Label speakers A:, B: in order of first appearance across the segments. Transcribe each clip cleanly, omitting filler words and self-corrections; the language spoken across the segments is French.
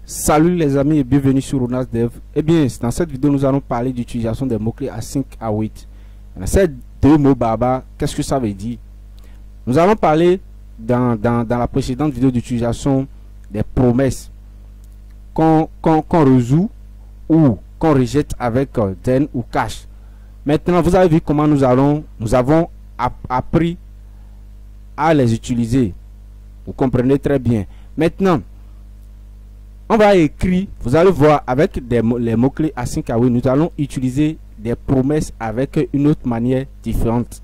A: Salut les amis et bienvenue sur Ronas Dev. Eh bien, dans cette vidéo, nous allons parler d'utilisation des mots-clés A5 A8. Dans ces deux mots barbares, qu'est-ce que ça veut dire? Nous allons parler dans la précédente vidéo d'utilisation des promesses qu'on résout ou qu'on rejette avec then ou cache. Maintenant, vous avez vu comment nous avons appris à les utiliser. Vous comprenez très bien. Maintenant, on va écrire, vous allez voir avec les mots-clés A5 A8, nous allons utiliser des promesses avec une autre manière différente.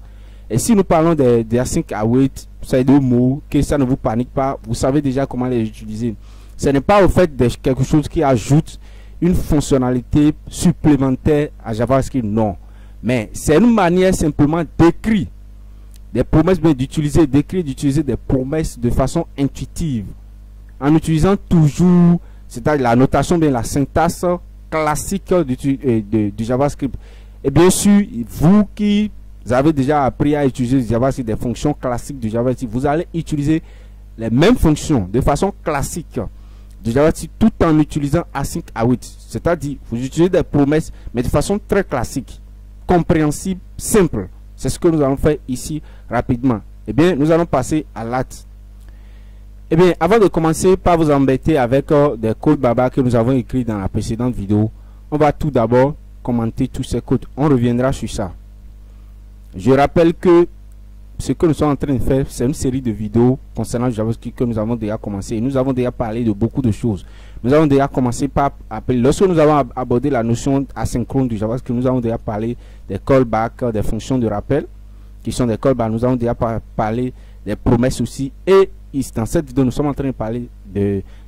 A: Et si nous parlons des A5 A8, c'est deux mots, que ça ne vous panique pas, vous savez déjà comment les utiliser. Ce n'est pas au fait de quelque chose qui ajoute une fonctionnalité supplémentaire à JavaScript, non. Mais c'est une manière simplement d'écrire des promesses, mais d'utiliser des promesses de façon intuitive. En utilisant toujours, c'est-à-dire la notation, bien la syntaxe classique du JavaScript. Et bien sûr, vous qui avez déjà appris à utiliser du JavaScript, des fonctions classiques du JavaScript, vous allez utiliser les mêmes fonctions de façon classique du JavaScript tout en utilisant A5 A8. C'est-à-dire, vous utilisez des promesses, mais de façon très classique, compréhensible, simple. C'est ce que nous allons faire ici rapidement. Eh bien, nous allons passer à l'acte. Eh bien, avant de commencer par vous embêter avec des codes barbares que nous avons écrits dans la précédente vidéo, on va tout d'abord commenter tous ces codes. On reviendra sur ça. Je rappelle que ce que nous sommes en train de faire, c'est une série de vidéos concernant JavaScript que nous avons déjà commencé. Et nous avons déjà parlé de beaucoup de choses. Nous avons déjà commencé par appeler, lorsque nous avons abordé la notion asynchrone du JavaScript, nous avons déjà parlé des callbacks, des fonctions de rappel, qui sont des callbacks. Nous avons déjà parlé des promesses aussi. Et dans cette vidéo, nous sommes en train de parler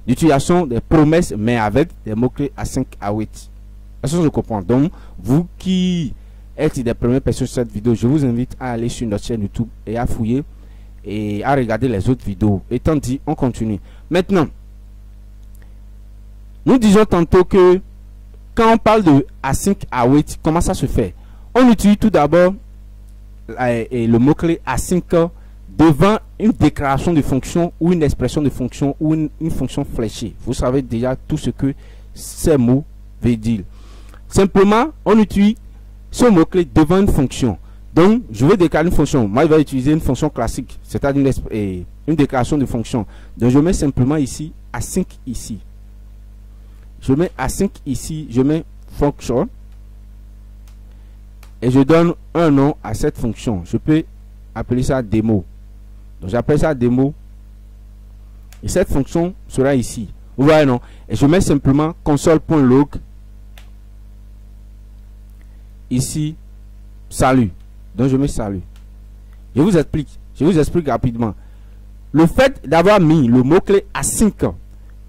A: d'utilisation des promesses, mais avec des mots-clés A5 A8. Est-ce que je comprends? Donc, vous qui êtes des premières personnes sur cette vidéo, je vous invite à aller sur notre chaîne YouTube et à fouiller et à regarder les autres vidéos. Étant dit, on continue. Maintenant, nous disons tantôt que quand on parle de A5 A8, comment ça se fait? On utilise tout d'abord le mot-clé A5 devant une déclaration de fonction ou une expression de fonction ou une fonction fléchée. Vous savez déjà tout ce que ces mots veulent dire. Simplement, on utilise ce mot-clé devant une fonction. Donc, je vais déclarer une fonction. Moi, je vais utiliser une fonction classique, c'est-à-dire une déclaration de fonction. Donc, je mets simplement ici A5 ici. Je mets A5 ici, je mets fonction. Et je donne un nom à cette fonction. Je peux appeler ça démo. Donc j'appelle ça démo. Et cette fonction sera ici. Vous voyez, non? Et je mets simplement console.log. Ici, salut. Donc je mets salut. Je vous explique rapidement. Le fait d'avoir mis le mot-clé A5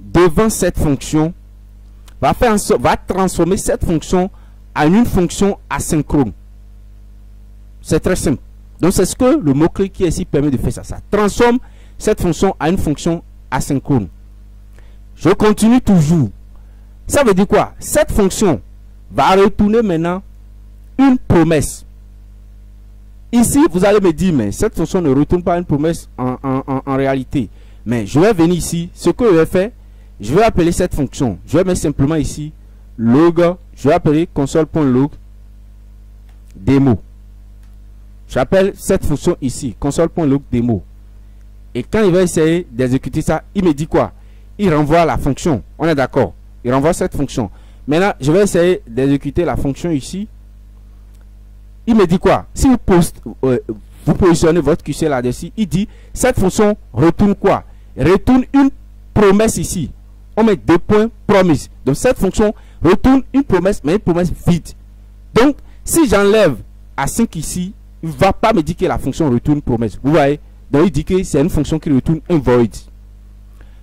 A: devant cette fonction va transformer cette fonction en une fonction asynchrone. C'est très simple. Donc c'est ce que le mot-clé qui est ici permet de faire ça. Ça transforme cette fonction en une fonction asynchrone. Je continue toujours. Ça veut dire quoi? Cette fonction va retourner maintenant une promesse. Ici, vous allez me dire, mais cette fonction ne retourne pas une promesse en réalité. Mais je vais venir ici. Ce que je vais faire, je vais appeler cette fonction. Je vais mettre simplement ici log. Je vais appeler console.log démo. J'appelle cette fonction ici, console.log démo. Et quand il va essayer d'exécuter ça, il me dit quoi? Il renvoie la fonction. On est d'accord? Il renvoie cette fonction. Maintenant, je vais essayer d'exécuter la fonction ici. Il me dit quoi? Si vous positionnez votre QC là-dessus, il dit cette fonction retourne quoi? Retourne une promesse ici. On met deux points promise. Donc cette fonction retourne une promesse, mais une promesse vide. Donc, si j'enlève A5 ici, il ne va pas me dire que la fonction retourne promesse. Vous voyez? Donc il dit que c'est une fonction qui retourne un void.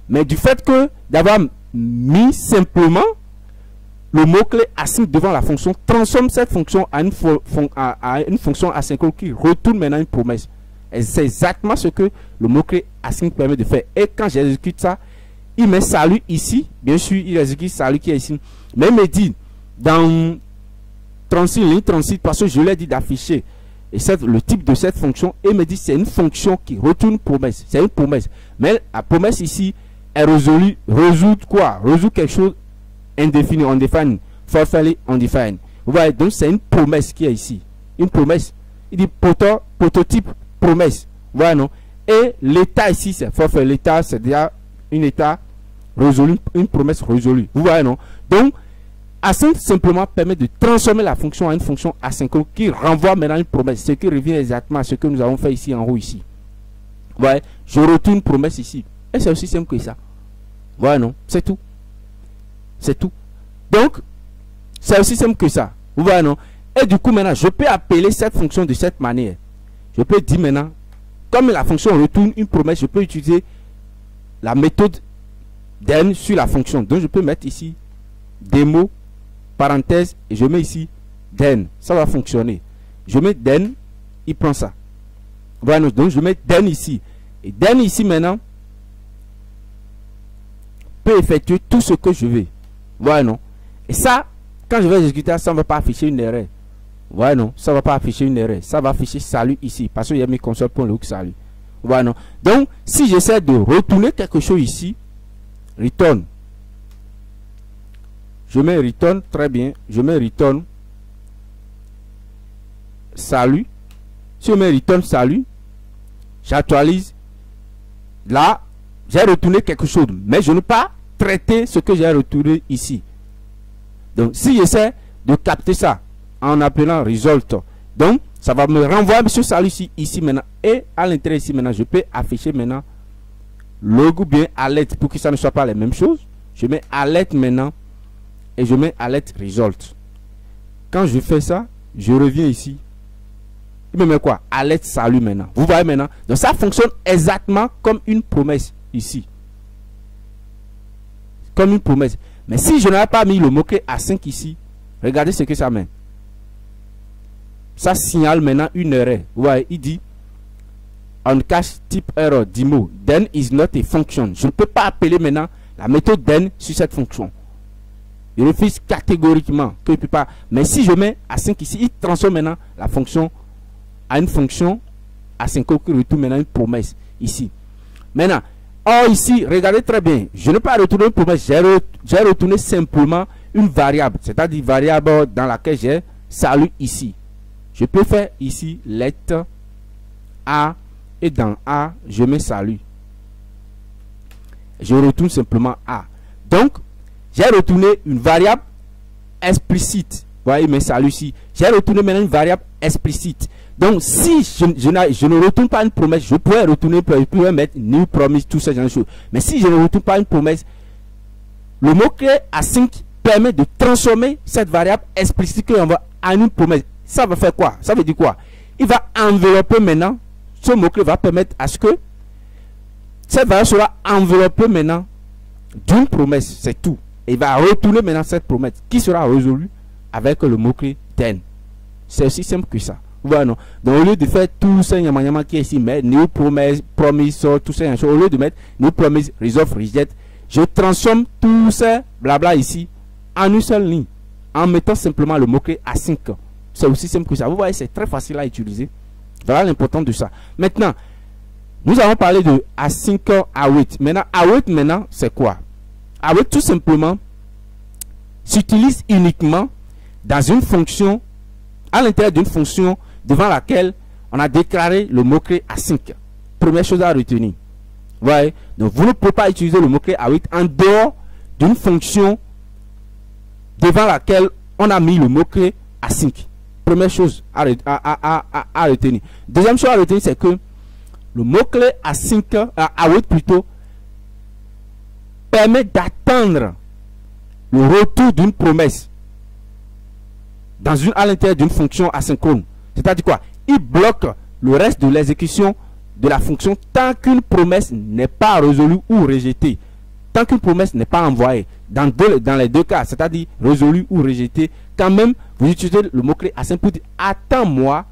A: Mais du fait que d'avoir mis simplement le mot-clé A5 devant la fonction, transforme cette fonction à une fonction asynchrone qui retourne maintenant une promesse. Et c'est exactement ce que le mot-clé A5 permet de faire. Et quand j'exécute ça, il met salut ici. Bien sûr, il exécute salut qui est ici. Mais il me dit dans 36, ligne 36, parce que je lui ai dit d'afficher le type de cette fonction, et me dit c'est une fonction qui retourne promesse. C'est une promesse. Mais la promesse ici est résolu, résout quoi? Résout quelque chose indéfini, undefined, forfait, undefined. Vous voyez, donc c'est une promesse qui est ici. Une promesse. Il dit prototype, promesse. Vous voyez, non? Et l'état ici, c'est forfait. L'état, c'est déjà un état résolu, une promesse résolue. Vous voyez, non? Donc, async simplement permet de transformer la fonction en une fonction asynchrone qui renvoie maintenant une promesse. Ce qui revient exactement à ce que nous avons fait ici en haut, ici. Vous voyez, je retourne une promesse ici. Et c'est aussi simple que ça. Vous voyez, non? C'est tout. C'est tout. Donc, c'est aussi simple que ça. Vous voyez, non? Et du coup, maintenant, je peux appeler cette fonction de cette manière. Je peux dire maintenant, comme la fonction retourne une promesse, je peux utiliser la méthode then sur la fonction. Donc, je peux mettre ici démo, parenthèse, et je mets ici then. Ça va fonctionner. Je mets then, il prend ça. Voilà, donc, je mets then ici. Et then ici, maintenant, peut effectuer tout ce que je veux. Voilà, non? Et ça, quand je vais exécuter, ça ne va pas afficher une erreur. Voilà, non? Ça ne va pas afficher une erreur. Ça va afficher salut ici. Parce qu'il y a mis console.log salut. Voilà, non? Donc, si j'essaie de retourner quelque chose ici, return. Je mets return, très bien. Je mets return salut. Si je mets return salut, j'actualise. Là, j'ai retourné quelque chose. Mais je n'ai pas traité ce que j'ai retourné ici. Donc, si j'essaie de capter ça en appelant result, donc ça va me renvoyer ce salut ici maintenant. Et à l'intérieur ici maintenant, je peux afficher maintenant log ou bien alert pour que ça ne soit pas les mêmes choses. Je mets alert maintenant et je mets alert result. Quand je fais ça, je reviens ici. Il me met quoi? Alert salut maintenant. Vous voyez maintenant? Donc ça fonctionne exactement comme une promesse ici. Comme une promesse. Mais si je n'avais pas mis le mot-clé async ici, regardez ce que ça met. Ça signale maintenant une erreur. Vous voyez, il dit on cache type error demo. Then is not a function. Je ne peux pas appeler maintenant la méthode then sur cette fonction. Il refuse catégoriquement que je ne peux pas. Mais si je mets async ici, il transforme maintenant la fonction à une fonction asynchrone qui retourne maintenant une promesse ici. Maintenant, or ici, regardez très bien, je n'ai pas retourné une promesse, j'ai retourné simplement une variable, c'est-à-dire variable dans laquelle j'ai salut ici. Je peux faire ici let A et dans A, je mets salut. Je retourne simplement A. Donc, j'ai retourné une variable explicite. Vous voyez, mais salut ici. J'ai retourné maintenant une variable explicite. Donc, si je ne retourne pas une promesse, je pourrais retourner, je pourrais mettre new promise, tout ça, genre de choses. Mais si je ne retourne pas une promesse, le mot-clé async permet de transformer cette variable explicite que l'on va en une promesse. Ça va faire quoi? Ça veut dire quoi? Il va envelopper maintenant, ce mot-clé va permettre à ce que cette variable sera enveloppée maintenant d'une promesse, c'est tout. Et il va retourner maintenant cette promesse qui sera résolue avec le mot-clé then. C'est aussi simple que ça. Voilà, non? Donc au lieu de faire tout ça yama qui est ici, mais new promise, tout ça, au lieu de mettre new promise, resolve, reject, je transforme tout ça blabla ici en une seule ligne en mettant simplement le mot-clé async. C'est aussi simple que ça. Vous voyez, c'est très facile à utiliser. Voilà l'importance de ça. Maintenant, nous avons parlé de async await. Maintenant, await maintenant, c'est quoi? Await tout simplement s'utilise uniquement dans une fonction, à l'intérieur d'une fonction devant laquelle on a déclaré le mot-clé async. Première chose à retenir. Vous voyez? Donc, vous ne pouvez pas utiliser le mot-clé await en dehors d'une fonction devant laquelle on a mis le mot-clé async. Première chose à retenir. Deuxième chose à retenir, c'est que le mot-clé async, await plutôt, permet d'attendre le retour d'une promesse à l'intérieur d'une fonction asynchrone. C'est-à-dire quoi? Il bloque le reste de l'exécution de la fonction tant qu'une promesse n'est pas résolue ou rejetée. Tant qu'une promesse n'est pas envoyée. Dans les deux cas, c'est-à-dire résolue ou rejetée, quand même, vous utilisez le mot-clé async pour dire attends-moi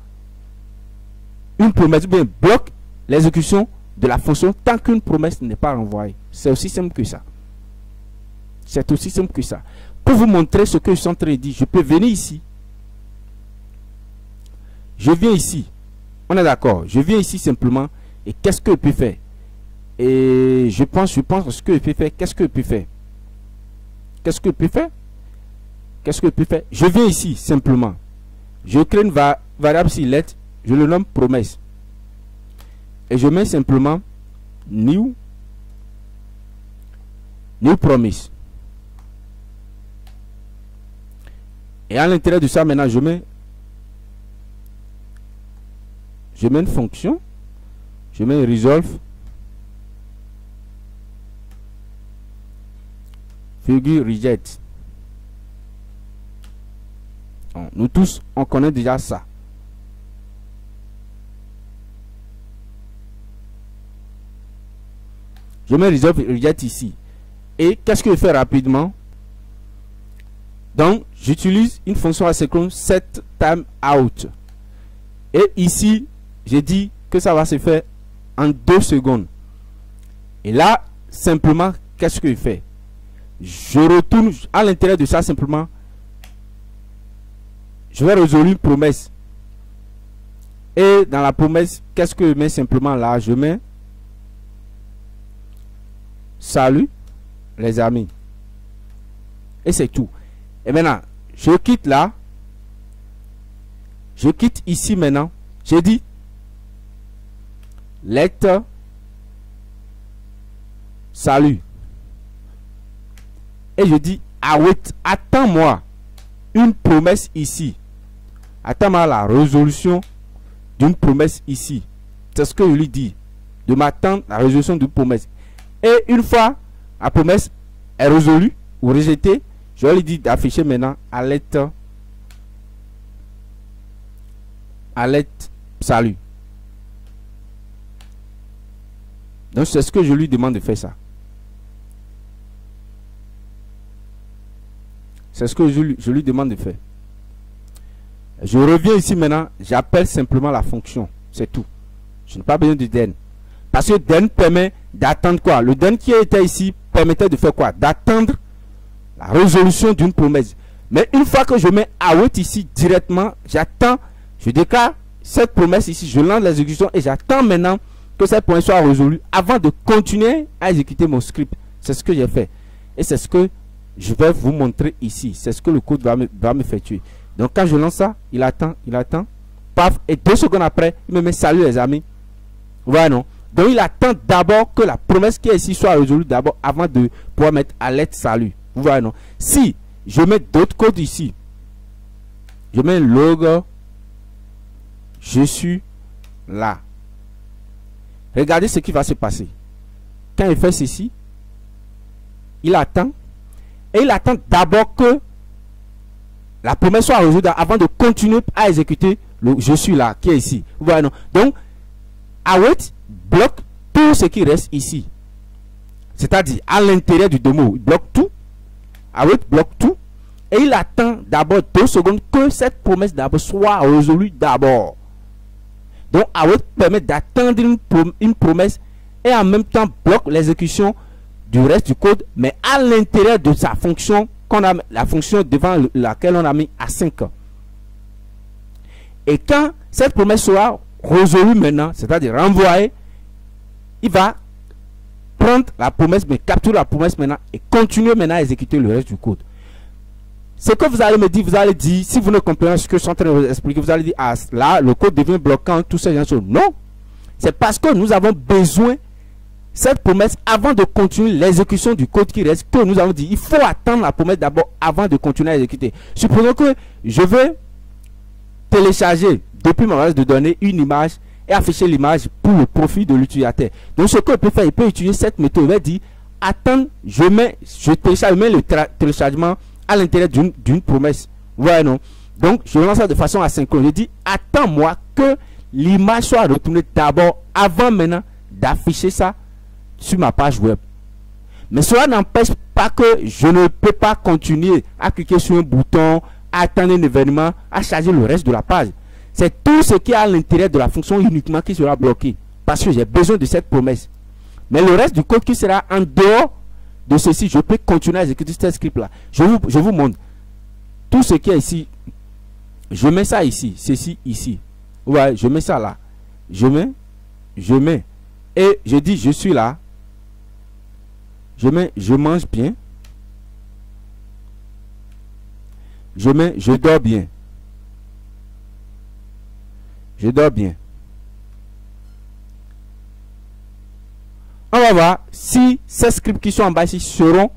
A: une promesse, ou bien bloque l'exécution de la fonction tant qu'une promesse n'est pas envoyée. C'est aussi simple que ça. C'est aussi simple que ça. Pour vous montrer ce que je suis en train de dire, je peux venir ici. Je viens ici. On est d'accord. Je viens ici simplement. Et qu'est-ce que je peux faire? Et je pense ce que je peux faire. Qu'est-ce que je peux faire? Qu'est-ce que je peux faire? Qu'est-ce que je peux faire? Je viens ici simplement. Je crée une variable ici, let, je le nomme promesse. Et je mets simplement new promise. Et à l'intérieur de ça, maintenant, je mets une fonction. Je mets resolve virgule reject. Nous tous, on connaît déjà ça. Je mets resolve reject ici. Et qu'est-ce que je fais rapidement? Donc, j'utilise une fonction asynchrone set time out. Et ici, j'ai dit que ça va se faire en 2 secondes. Et là, simplement, qu'est-ce que je fais? Je retourne à l'intérieur de ça simplement. Je vais résoudre une promesse. Et dans la promesse, qu'est-ce que je mets simplement là? Je mets salut les amis. Et c'est tout. Et maintenant, je quitte là. Je quitte ici maintenant. J'ai dit let salut. Et je dis await, attends-moi une promesse ici. Attends-moi la résolution d'une promesse ici. C'est ce que je lui dis. De m'attendre la résolution d'une promesse. Et une fois la promesse est résolue ou rejetée, je lui dis d'afficher maintenant alerte salut. Donc c'est ce que je lui demande de faire ça. C'est ce que je lui demande de faire. Je reviens ici maintenant, j'appelle simplement la fonction. C'est tout. Je n'ai pas besoin de den. Parce que den permet d'attendre quoi? Le den qui était ici permettait de faire quoi? D'attendre la résolution d'une promesse. Mais une fois que je mets await ici directement, j'attends, je déclare cette promesse ici, je lance l'exécution et j'attends maintenant que cette promesse soit résolue avant de continuer à exécuter mon script. C'est ce que j'ai fait. Et c'est ce que je vais vous montrer ici. C'est ce que le code va me faire tuer. Donc quand je lance ça, il attend, paf, et 2 secondes après, il me met salut les amis. Voilà, non? Donc il attend d'abord que la promesse qui est ici soit résolue d'abord avant de pouvoir mettre alerte salut. Vous voyez, non? Si je mets d'autres codes ici, je mets log, je suis là. Regardez ce qui va se passer. Quand il fait ceci, il attend. Et il attend d'abord que la promesse soit résolue avant de continuer à exécuter le je suis là qui est ici. Vous voyez, non? Donc, await bloque tout ce qui reste ici. C'est-à-dire à l'intérieur du démo, il bloque tout. Await bloque tout. Et il attend d'abord 2 secondes que cette promesse d'abord soit résolue d'abord. Donc, await permet d'attendre une promesse et en même temps bloque l'exécution du reste du code, mais à l'intérieur de sa fonction, la fonction devant laquelle on a mis async. Et quand cette promesse sera résolue maintenant, c'est-à-dire renvoyée, il va prendre la promesse, mais capturer la promesse maintenant et continuer maintenant à exécuter le reste du code. Ce que vous allez me dire, vous allez dire, si vous ne comprenez pas ce que je suis en train de vous expliquer, vous allez dire, ah là, le code devient bloquant, tout ces choses. Non, c'est parce que nous avons besoin cette promesse avant de continuer l'exécution du code qui reste, que nous avons dit, il faut attendre la promesse d'abord avant de continuer à exécuter. Supposons que je veux télécharger depuis ma base de données une image et afficher l'image pour le profit de l'utilisateur. Donc ce que je peux faire, il peut utiliser cette méthode. Il va dire, attends, je télécharge, le téléchargement à l'intérieur d'une promesse. Ouais, non. Donc je lance ça de façon asynchrone. Je dis, attends-moi que l'image soit retournée d'abord avant maintenant d'afficher ça sur ma page web. Mais cela n'empêche pas que je ne peux pas continuer à cliquer sur un bouton, à attendre un événement, à charger le reste de la page. C'est tout ce qui est à l'intérieur de la fonction uniquement qui sera bloqué. Parce que j'ai besoin de cette promesse. Mais le reste du code qui sera en dehors de ceci, je peux continuer à exécuter ce script-là. Je vous montre. Tout ce qui est ici, je mets ça ici, ceci ici. Ouais, je mets ça là. Je mets. Et je dis, je suis là. Je mets je mange bien. Je mets je dors bien. Je dors bien. On va voir si ces scripts qui sont en bas ici seront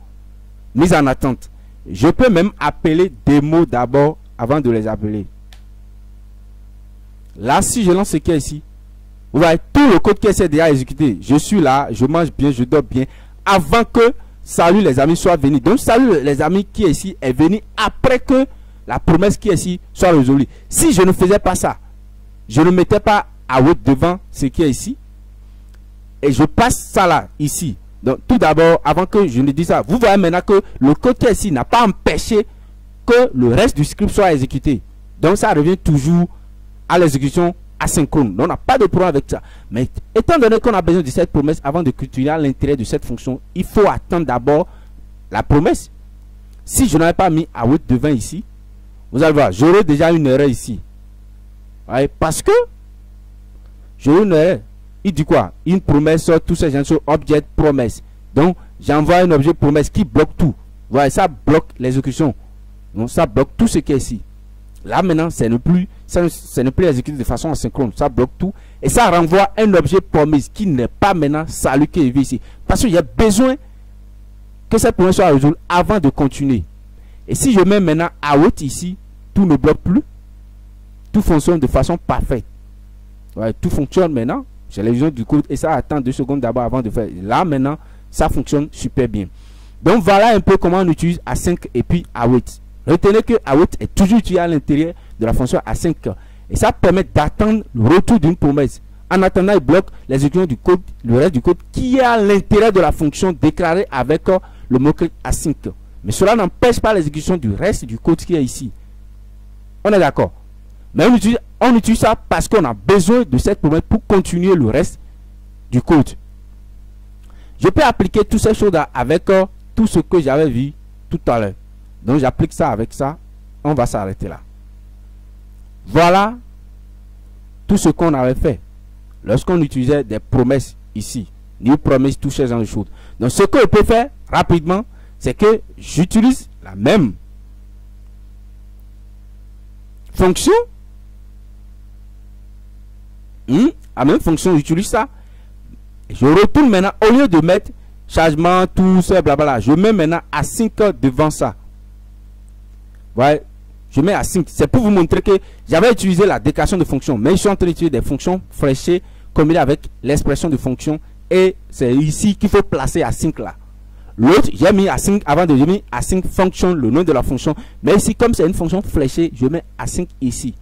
A: mis en attente. Je peux même appeler des mots d'abord avant de les appeler. Là, si je lance ce qui est ici, vous voyez tout le code qui est déjà exécuté. Je suis là, je mange bien, je dors bien. Avant que salut les amis soit venu. Donc salut les amis qui est ici est venu après que la promesse qui est ici soit résolue. Si je ne faisais pas ça, je ne mettais pas await devant ce qui est ici. Et je passe ça là, ici. Donc tout d'abord, avant que je ne dise ça, vous voyez maintenant que le code qui est ici n'a pas empêché que le reste du script soit exécuté. Donc ça revient toujours à l'exécution asynchrone. Donc on n'a pas de problème avec ça. Mais étant donné qu'on a besoin de cette promesse avant de continuer à l'intérieur de cette fonction, il faut attendre d'abord la promesse. Si je n'avais pas mis await devant ici, vous allez voir, j'aurais déjà une erreur ici. Ouais, parce que j'aurais une erreur. Il dit quoi? Une promesse, tous ces gens sur object promesse. Donc, j'envoie un objet promesse qui bloque tout. Voilà, ça bloque l'exécution. Donc, ça bloque tout ce qui est ici. Là, maintenant, ça n'est plus exécuté de façon asynchrone. Ça bloque tout. Et ça renvoie un objet promesse qui n'est pas maintenant salut qui est vu ici. Parce qu'il y a besoin que cette promesse soit résolue avant de continuer. Et si je mets maintenant await ici, tout ne bloque plus. Tout fonctionne de façon parfaite. Ouais, tout fonctionne maintenant. J'ai les visions du code et ça attend 2 secondes d'abord avant de faire. Là maintenant, ça fonctionne super bien. Donc voilà un peu comment on utilise async et puis await. Retenez que await est toujours utilisé à l'intérieur de la fonction async. Et ça permet d'attendre le retour d'une promesse. En attendant, il bloque l'exécution du code, le reste du code qui est à l'intérieur de la fonction déclarée avec le mot-clé async. Mais cela n'empêche pas l'exécution du reste du code qui est ici. On est d'accord? Mais on utilise ça parce qu'on a besoin de cette promesse pour continuer le reste du code. Je peux appliquer toutes ces choses-là avec tout ce que j'avais vu tout à l'heure. Donc j'applique ça avec ça. On va s'arrêter là. Voilà tout ce qu'on avait fait lorsqu'on utilisait des promesses ici. New promise, tout ce genre de choses. Donc ce que je peux faire rapidement, c'est que j'utilise la même fonction. La même fonction, j'utilise ça. Je retourne maintenant, au lieu de mettre chargement, tout ça, blablabla, je mets maintenant async devant ça. Ouais, je mets async. C'est pour vous montrer que j'avais utilisé la déclaration de fonction, mais je suis en train d'utiliser des fonctions fléchées combinées avec l'expression de fonction. Et c'est ici qu'il faut placer async là. L'autre, j'ai mis async avant de mettre async function, le nom de la fonction. Mais ici, comme c'est une fonction fléchée, je mets async ici.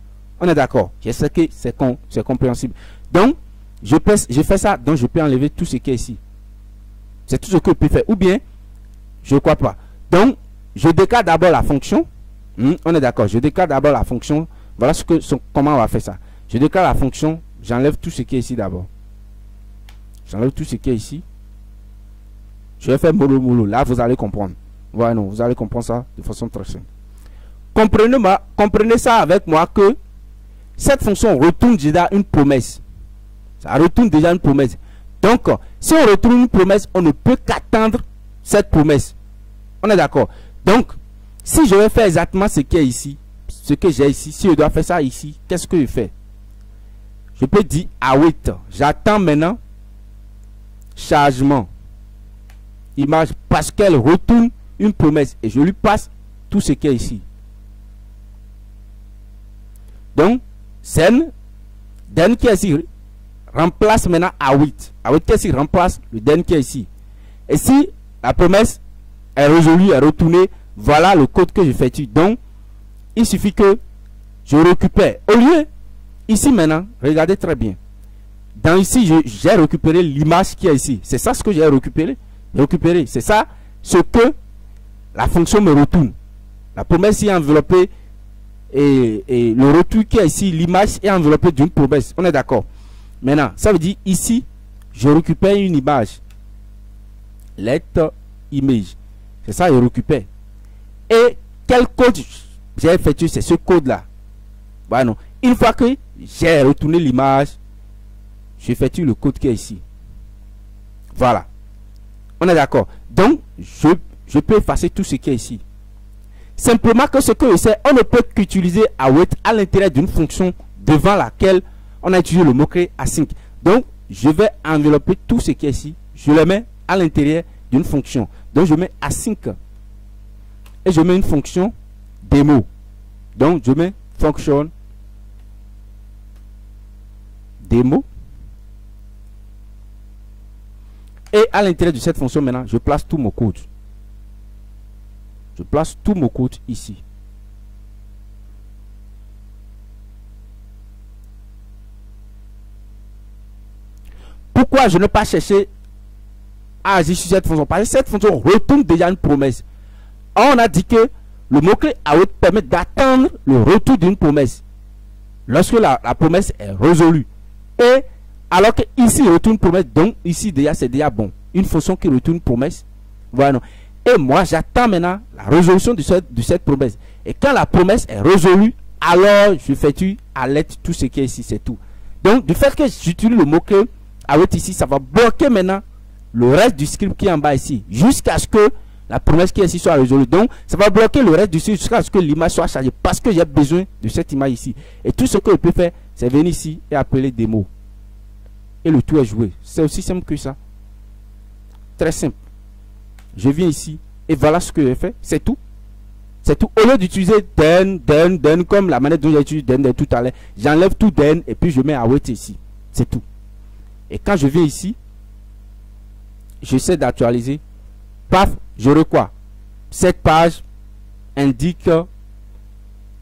A: On est d'accord? Je sais que c'est compréhensible. Donc, je fais ça, donc je peux enlever tout ce qui est ici. C'est tout ce que je peux faire. Ou bien, je ne crois pas. Donc, je déclare d'abord la fonction. On est d'accord? Je déclare d'abord la fonction. Voilà comment on va faire ça. Je déclare la fonction. J'enlève tout ce qui est ici d'abord. J'enlève tout ce qui est ici. Je vais faire mollo. Là, vous allez comprendre. Voilà, non, vous allez comprendre ça de façon très simple. Comprenez ça avec moi que cette fonction retourne déjà une promesse. Ça retourne déjà une promesse. Donc, si on retourne une promesse, on ne peut qu'attendre cette promesse. On est d'accord? Donc, si je vais faire exactement ce qui est ici, ce que j'ai ici, si je dois faire ça ici, qu'est-ce que je fais? Je peux dire await. J'attends maintenant chargement image parce qu'elle retourne une promesse et je lui passe tout ce qui est ici. Donc, then qui est ici remplace maintenant await. Await qui est ici remplace le then qui est ici. Et si la promesse est résolue, est retournée, voilà le code que j'effectue. Donc, il suffit que je récupère. Au lieu, ici maintenant, regardez très bien. Dans ici, j'ai récupéré l'image qui est ici. C'est ça ce que j'ai récupéré. C'est ça ce que la fonction me retourne. La promesse est enveloppée et le retour qui est ici, l'image est enveloppée d'une promesse. On est d'accord? Maintenant, ça veut dire ici, je récupère une image. Let image. C'est ça, je récupère. Et quel code j'ai effectué? C'est ce code-là. Voilà, non. Une fois que j'ai retourné l'image, j'effectue le code qui est ici. Voilà. On est d'accord. Donc, je peux effacer tout ce qui est ici. Simplement que ce que je sais, on ne peut qu'utiliser await à l'intérieur d'une fonction devant laquelle on a utilisé le mot-clé async. Donc, je vais envelopper tout ce qui est ici. Je le mets à l'intérieur d'une fonction. Donc, je mets async. Et je mets une fonction démo. Donc, je mets function démo. Et à l'intérieur de cette fonction, maintenant, je place tout mon code. Je place tout mon code ici. Pourquoi je ne pas chercher à agir sur cette fonction? Parce que cette fonction retourne déjà une promesse. On a dit que le mot-clé await permet d'attendre le retour d'une promesse lorsque la promesse est résolue. Et alors que ici il retourne une promesse, donc ici déjà c'est déjà bon. Une fonction qui retourne une promesse. Voilà. Et moi j'attends maintenant la résolution de cette promesse. Et quand la promesse est résolue, alors je fais à l'aide tout ce qui est ici, c'est tout. Donc du fait que j'utilise le mot-clé await ici, ça va bloquer maintenant le reste du script qui est en bas ici, jusqu'à ce que la promesse qui est ici soit résolue. Donc ça va bloquer le reste du script jusqu'à ce que l'image soit chargée, parce que j'ai besoin de cette image ici. Et tout ce que je peux faire, c'est venir ici et appeler démo. Et le tout est joué. C'est aussi simple que ça. Très simple. Je viens ici et voilà ce que j'ai fait. C'est tout. C'est tout. Au lieu d'utiliser den comme la manière dont j'ai utilisé den tout à l'heure, j'enlève tout den et puis je mets await ici. C'est tout. Et quand je viens ici, j'essaie d'actualiser. Paf, je reçois. Cette page indique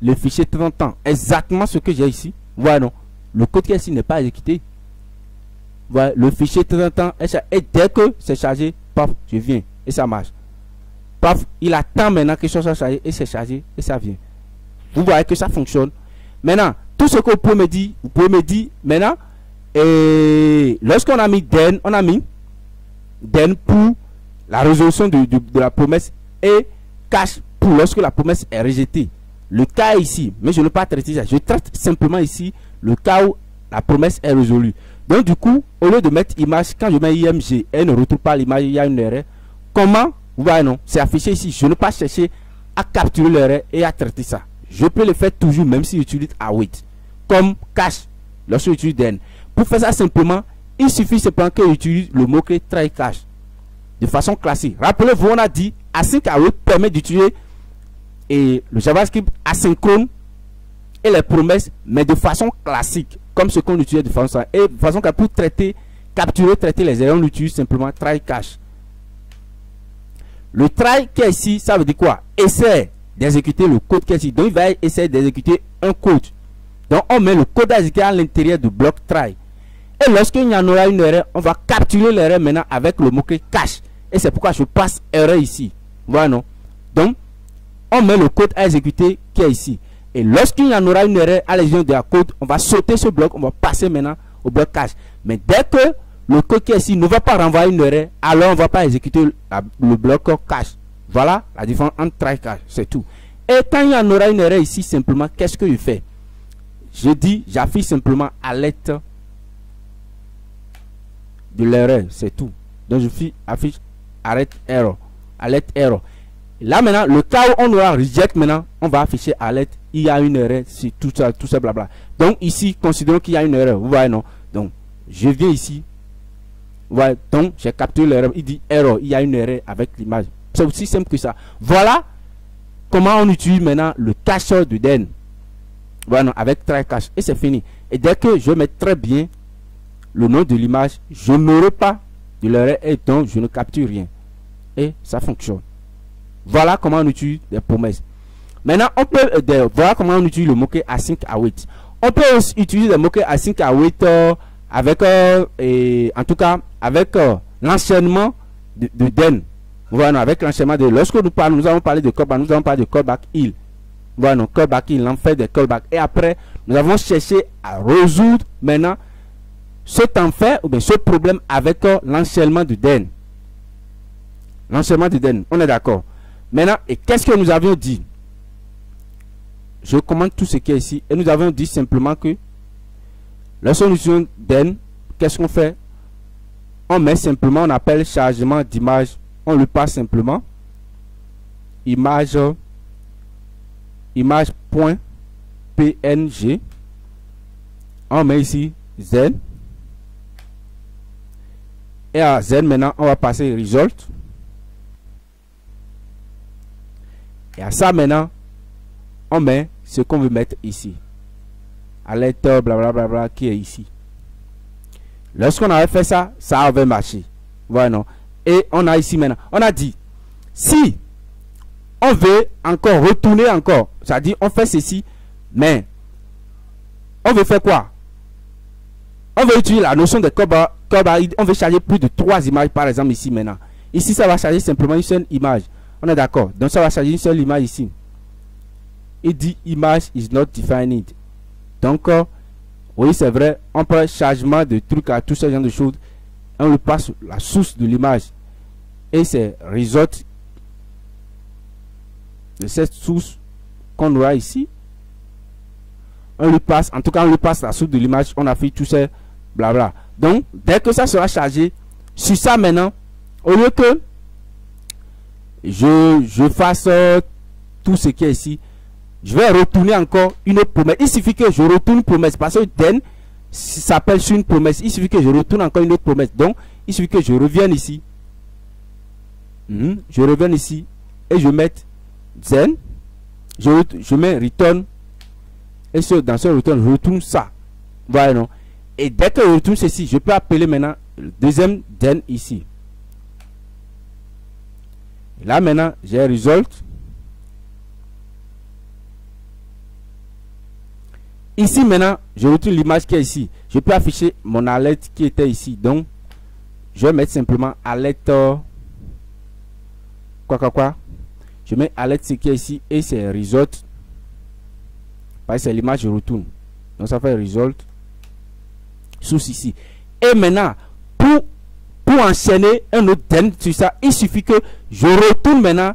A: le fichier 30 ans. Exactement ce que j'ai ici. Voilà, non. Le code qui est ici n'est pas exécuté. Voilà, le fichier 30 ans est chargé. Et dès que c'est chargé, paf, je viens. Et ça marche. Paf, il attend maintenant que ça soit chargé. Et c'est chargé. Et ça vient. Vous voyez que ça fonctionne. Maintenant, tout ce que vous pouvez me dire maintenant. Et lorsqu'on a mis den, on a mis den pour la résolution de la promesse et cache pour lorsque la promesse est rejetée. Le cas ici, mais je ne vais pas traiter ça. Je traite simplement ici le cas où la promesse est résolue. Donc du coup, au lieu de mettre image, quand je mets img, elle ne retrouve pas l'image, il y a une erreur. Comment? Vous voyez, non, c'est affiché ici. Je ne vais pas chercher à capturer l'erreur et à traiter ça. Je peux le faire toujours, même si j'utilise await, comme cache lorsque j'utilise den. Pour faire ça simplement, il suffit simplement que j'utilise le mot-clé try cache de façon classique. Rappelez-vous, on a dit async await permet d'utiliser le JavaScript asynchrone et les promesses, mais de façon classique, comme ce qu'on utilise de façon et de façon que pour traiter, capturer, traiter les erreurs, on utilise simplement try cache. Le try qui est ici, ça veut dire quoi? Essaie d'exécuter le code qui est ici. Donc il va essayer d'exécuter un code. Donc on met le code à exécuter à l'intérieur du bloc try. Et lorsqu'il y en aura une erreur, on va capturer l'erreur maintenant avec le mot-clé cache. Et c'est pourquoi je passe erreur ici. Voilà, non? Donc, on met le code à exécuter qui est ici. Et lorsqu'il y en aura une erreur à l'exécution de la code, on va sauter ce bloc, on va passer maintenant au bloc cache. Mais dès que le code qui est ici ne va pas renvoyer une erreur, alors on ne va pas exécuter le bloc cache. Voilà la différence entre try cache, c'est tout. Et quand il y en aura une erreur ici, simplement, qu'est-ce que je fais? Je dis, j'affiche simplement alerte de l'erreur, c'est tout. Donc je affiche arrête error, alerte error. Là maintenant, le cas où on aura reject maintenant, on va afficher alerte, il y a une erreur, c'est tout ça blabla. Donc ici, considérons qu'il y a une erreur, vous voyez, non? Donc je viens ici, vous voyez, donc j'ai capturé l'erreur, il dit error, il y a une erreur avec l'image. C'est aussi simple que ça. Voilà comment on utilise maintenant le cacheur de den. Voilà, avec try cache, et c'est fini. Et dès que je mets très bien le nom de l'image, je n'aurai pas de l'erreur et donc je ne capture rien. Et ça fonctionne. Voilà comment on utilise des promesses. Maintenant, on peut voilà comment on utilise le mot-clé async await. On peut aussi utiliser le mot-clé async await avec en tout cas avec l'enchaînement de den. Voilà, avec l'enchaînement de lorsque nous avons parlé de callback, nous avons parlé de callback il. Voilà, callback il, l'en fait des callbacks. Et après, nous avons cherché à résoudre maintenant cet enfer ou bien ce problème avec l'enchaînement de den. L'enchaînement de den, on est d'accord. Maintenant, et qu'est-ce que nous avions dit? Je commande tout ce qui est ici et nous avons dit simplement que lorsque nous utilisons den, qu'est-ce qu'on fait? On met simplement, on appelle chargement d'image, on le passe simplement image.png. On met ici Z. Et à Z maintenant, on va passer result. Et à ça maintenant, on met ce qu'on veut mettre ici. Alerte, blablabla, qui est ici. Lorsqu'on avait fait ça, ça avait marché. Voilà, non. Et on a ici maintenant, on a dit, si on veut encore retourner encore, c'est-à-dire on fait ceci, mais on veut faire quoi? On veut utiliser la notion de cover, on veut charger plus de 3 images par exemple ici maintenant. Ici, ça va charger simplement une seule image. On est d'accord. Donc, ça va charger une seule image ici. Il dit image is not defined. Donc, oui, c'est vrai. On prend chargement de trucs à tout ce genre de choses. On lui passe la source de l'image. Et c'est result de cette source qu'on aura ici. On lui passe, en tout cas, on lui passe la source de l'image. On a fait tout ça, blabla. Donc, dès que ça sera chargé, sur ça maintenant, au lieu que je fasse tout ce qui est ici, je vais retourner encore une autre promesse. Il suffit que je retourne une promesse parce que then s'appelle sur une promesse. Il suffit que je retourne encore une autre promesse. Donc, il suffit que je revienne ici. Je reviens ici et je mets then. Je mets return. Et dans ce return, je retourne ça. Voilà, non? Et dès que je retourne ceci, je peux appeler maintenant le deuxième then ici. Et là maintenant, j'ai result. Ici maintenant, je retourne l'image qui est ici. Je peux afficher mon alerte qui était ici. Donc, je vais mettre simplement alerte. Quoi. Je mets alerte ce qui est ici et c'est result. Parce que c'est l'image, je retourne. Donc, ça fait result. Source ici. Et maintenant, pour enchaîner un autre then sur ça, il suffit que je retourne maintenant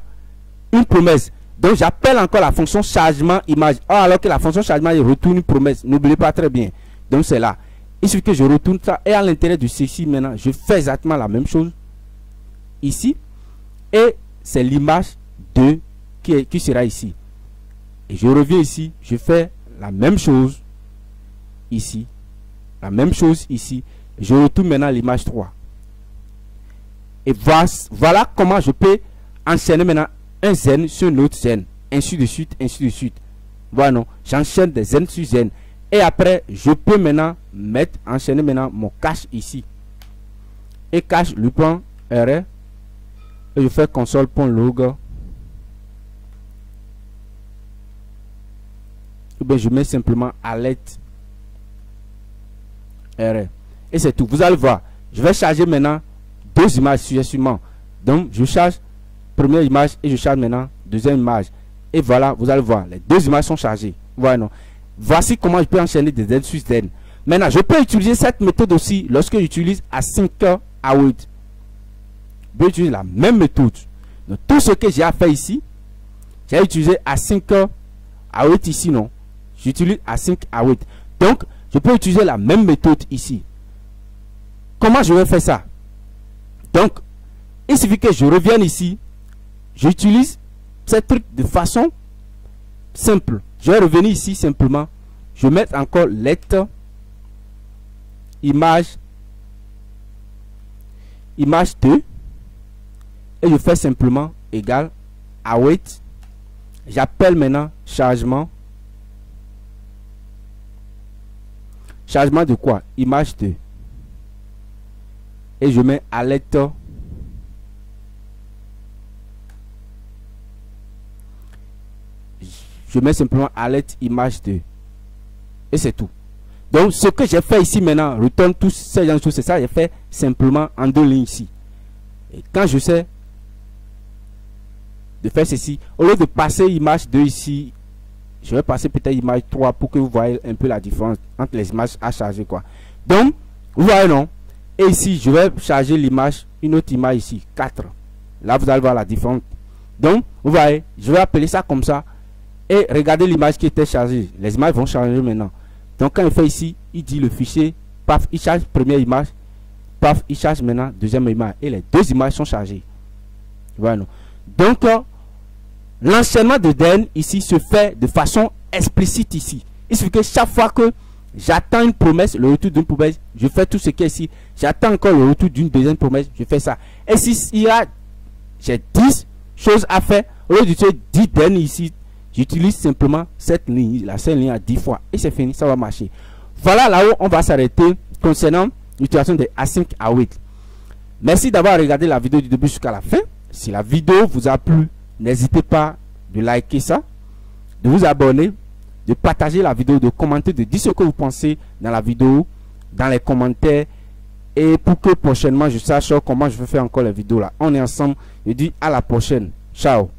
A: une promesse. Donc, j'appelle encore la fonction chargement image. Alors que la fonction chargement, il retourne une promesse. N'oubliez pas très bien. Donc, c'est là. Il suffit que je retourne ça. Et à l'intérieur de ceci, maintenant, je fais exactement la même chose. Ici. Et c'est l'image 2 qui sera ici. Et je reviens ici. Je fais la même chose ici. La même chose ici. Je retourne maintenant l'image 3. Et voilà comment je peux enchaîner maintenant un zen sur une autre zen. Ainsi de suite, ainsi de suite. Voilà, non. J'enchaîne des zen sur zen. Et après, je peux maintenant enchaîner maintenant mon cache ici. Et cache, lui prend R. Et je fais console.log. Ou bien je mets simplement alerte R. Et c'est tout. Vous allez voir. Je vais charger maintenant 2 images successivement. Donc, je charge première image et je charge maintenant deuxième image. Et voilà, vous allez voir. Les 2 images sont chargées. Voilà, non. Voici comment je peux enchaîner des Z sur Z. Maintenant, je peux utiliser cette méthode aussi lorsque j'utilise async await. Je peux utiliser la même méthode. Donc, tout ce que j'ai à faire ici, j'ai utilisé async await ici, non. J'utilise async await. Donc, je peux utiliser la même méthode ici. Comment je vais faire ça? Donc, il suffit que je revienne ici. J'utilise ce truc de façon simple. Je vais revenir ici simplement. Je vais mettre encore lettre image 2 et je fais simplement égal await. J'appelle maintenant chargement. Chargement de quoi? Image 2. Et je mets alerte. Je mets simplement alerte image 2. Et c'est tout. Donc, ce que j'ai fait ici maintenant, retourne tous ces gens, c'est ça, j'ai fait simplement en 2 lignes ici. Et quand je sais de faire ceci, au lieu de passer image 2 ici, je vais passer peut-être image 3 pour que vous voyez un peu la différence entre les images à charger, quoi. Donc, vous voyez, non? Et ici, je vais charger l'image, une autre image ici, 4. Là, vous allez voir la différence. Donc, vous voyez, je vais appeler ça comme ça. Et regardez l'image qui était chargée. Les images vont changer maintenant. Donc, quand il fait ici, il dit le fichier, paf, il charge première image, paf, il charge maintenant deuxième image. Et les 2 images sont chargées. Voilà. Donc, l'enchaînement de DN ici se fait de façon explicite ici. Il suffit que chaque fois que j'attends une promesse, le retour d'une promesse, je fais tout ce qui est ici. J'attends encore le retour d'une deuxième promesse, je fais ça. Et si j'ai 10 choses à faire, au lieu d'utiliser 10 DN ici, j'utilise simplement cette ligne, la seule ligne à 10 fois. Et c'est fini, ça va marcher. Voilà là où on va s'arrêter concernant l'utilisation des async await. Merci d'avoir regardé la vidéo du début jusqu'à la fin. Si la vidéo vous a plu, n'hésitez pas de liker ça, de vous abonner, de partager la vidéo, de commenter, de dire ce que vous pensez dans la vidéo, dans les commentaires. Et pour que prochainement je sache comment je vais faire encore les vidéos là. On est ensemble. Je dis à la prochaine. Ciao.